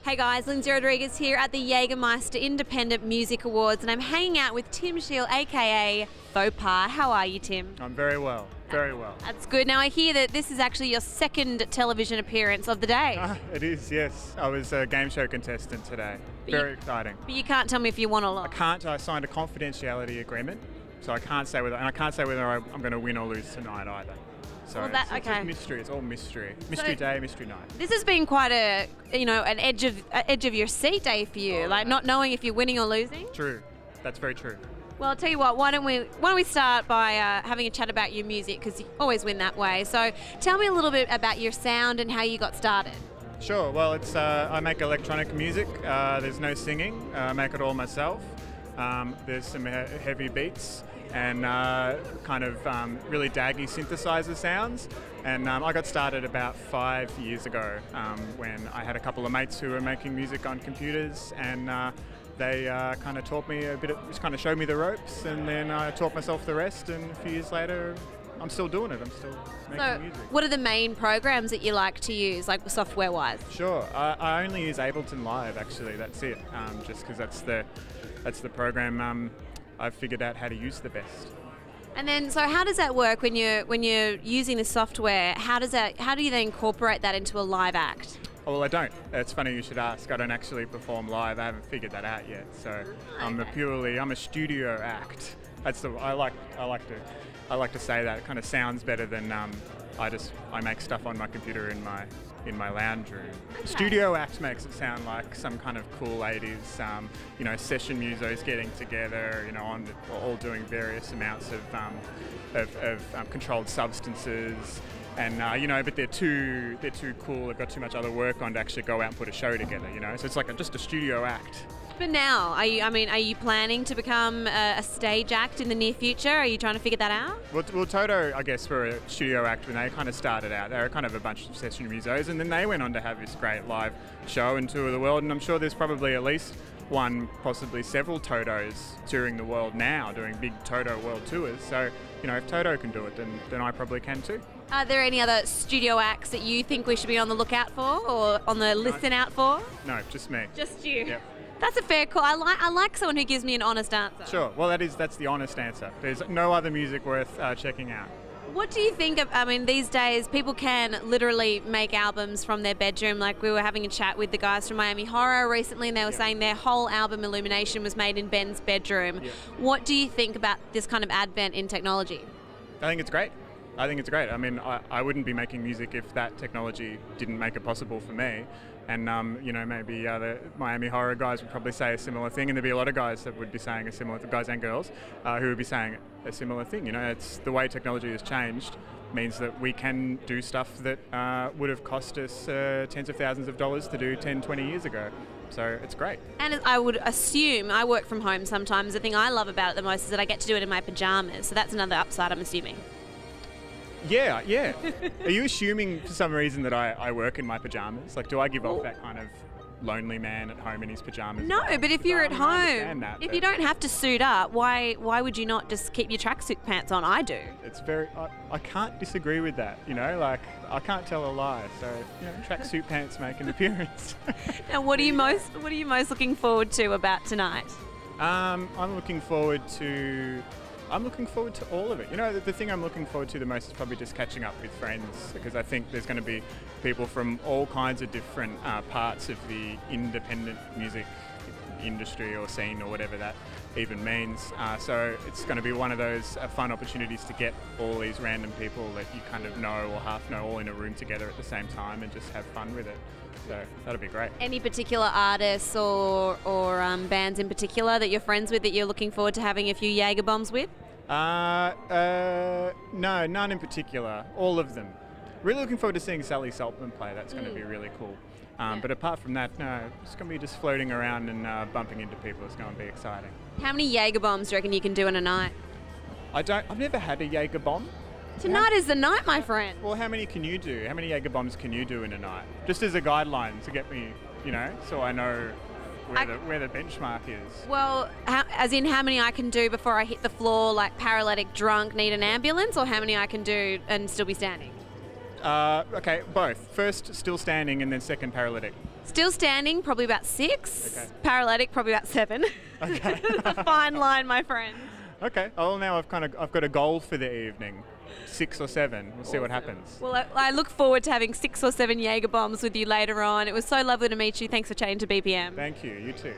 Hey guys, Lyndsey Rodrigues here at the Jägermeister Independent Music Awards, and I'm hanging out with Tim Shiel, aka FAUX PAUS. How are you, Tim? I'm very well, very well. That's good. Now I hear that this is actually your second television appearance of the day. It is, yes. I was a game show contestant today. Very exciting. But you can't tell me if you won or lost. I can't. I signed a confidentiality agreement, so I can't say whether, and I can't say whether I'm going to win or lose tonight either. So well, it's a mystery. It's all mystery. Mystery day, mystery night. This has been quite a, an edge of your seat day for you, like not knowing if you're winning or losing. True. That's very true. Well, I'll tell you what. Why don't we start by having a chat about your music, because you always win that way. So tell me a little bit about your sound and how you got started. Sure. Well, it's I make electronic music. There's no singing. I make it all myself. There's some heavy beats and kind of really daggy synthesizer sounds. And I got started about 5 years ago when I had a couple of mates who were making music on computers, and they kind of taught me a bit, just kind of showed me the ropes, and then I taught myself the rest, and a few years later I'm still doing it. I'm still making music. What are the main programs that you like to use, like software-wise? Sure. I only use Ableton Live, actually. That's it. Just because that's the program I've figured out how to use the best. And then, so how does that work when you're using the software? How do you then incorporate that into a live act? Oh, well, I don't. It's funny you should ask. I don't actually perform live. I haven't figured that out yet. So I'm a studio act. That's I like to say that. It kind of sounds better than I make stuff on my computer in my lounge room. Okay. Studio act makes it sound like some kind of cool 80s, session musos getting together, all doing various amounts of controlled substances, and but they're too cool. They've got too much other work on to actually go out and put a show together. So it's like just a studio act. But now, are you planning to become a stage act in the near future? Are you trying to figure that out? Well, Toto, I guess, were a studio act when they kind of started out. They were kind of a bunch of session musos, and then they went on to have this great live show and tour the world, and I'm sure there's probably at least one, possibly several Totos touring the world now, doing big Toto world tours. So, if Toto can do it, then I probably can too. Are there any other studio acts that you think we should be on the lookout for, or on the listen out for? No, just me. Just you? Yep. That's a fair call. I like someone who gives me an honest answer. Sure. Well, that's the honest answer. There's no other music worth checking out. What do you think of, these days people can literally make albums from their bedroom. Like, we were having a chat with the guys from Miami Horror recently, and they were saying their whole album Illumination was made in Ben's bedroom. Yeah. What do you think about this kind of advent in technology? I think it's great. I wouldn't be making music if that technology didn't make it possible for me. And, maybe the Miami Horror guys would probably say a similar thing, and there'd be a lot of guys that would be saying a similar, guys and girls, who would be saying a similar thing. It's the way technology has changed means that we can do stuff that would have cost us tens of thousands of dollars to do 10, 20 years ago. So it's great. And I would assume, I work from home sometimes, the thing I love about it the most is that I get to do it in my pajamas. So that's another upside, I'm assuming. Yeah. Are you assuming for some reason that I work in my pajamas? Like, do I give off that kind of lonely man at home in his pajamas? No, but if you're at home, if you don't have to suit up, why would you not just keep your tracksuit pants on? I do. It's I can't disagree with that. I can't tell a lie. So tracksuit pants make an appearance. Now, what are you most looking forward to about tonight? I'm looking forward to all of it. The thing I'm looking forward to the most is probably just catching up with friends, because I think there's going to be people from all kinds of different parts of the independent music industry or scene, or whatever that even means. So it's going to be one of those fun opportunities to get all these random people that you kind of know or half know all in a room together at the same time and just have fun with it. So that'll be great. Any particular artists or bands in particular that you're friends with that you're looking forward to having a few Jaeger bombs with? No, none in particular. All of them. Really looking forward to seeing Sally Saltman play. That's going to be really cool. But apart from that, no, it's going to be just floating around and bumping into people. It's going to be exciting. How many Jaeger bombs do you reckon you can do in a night? I've never had a Jaeger bomb. Tonight is the night, my friend. Well, how many can you do? How many Jaeger bombs can you do in a night? Just as a guideline to get me, so I know where the benchmark is. Well, as in how many I can do before I hit the floor, like paralytic, drunk, need an ambulance, or how many I can do and still be standing? Okay, both. First, still standing, and then second, paralytic. Still standing, probably about 6. Okay. Paralytic, probably about 7. Okay. It's a fine line, my friend. Okay. Oh, now I've got a goal for the evening. 6 or 7. We'll see what happens. Well, I look forward to having 6 or 7 Jaeger bombs with you later on. It was so lovely to meet you. Thanks for chatting to BPM. Thank you. You too.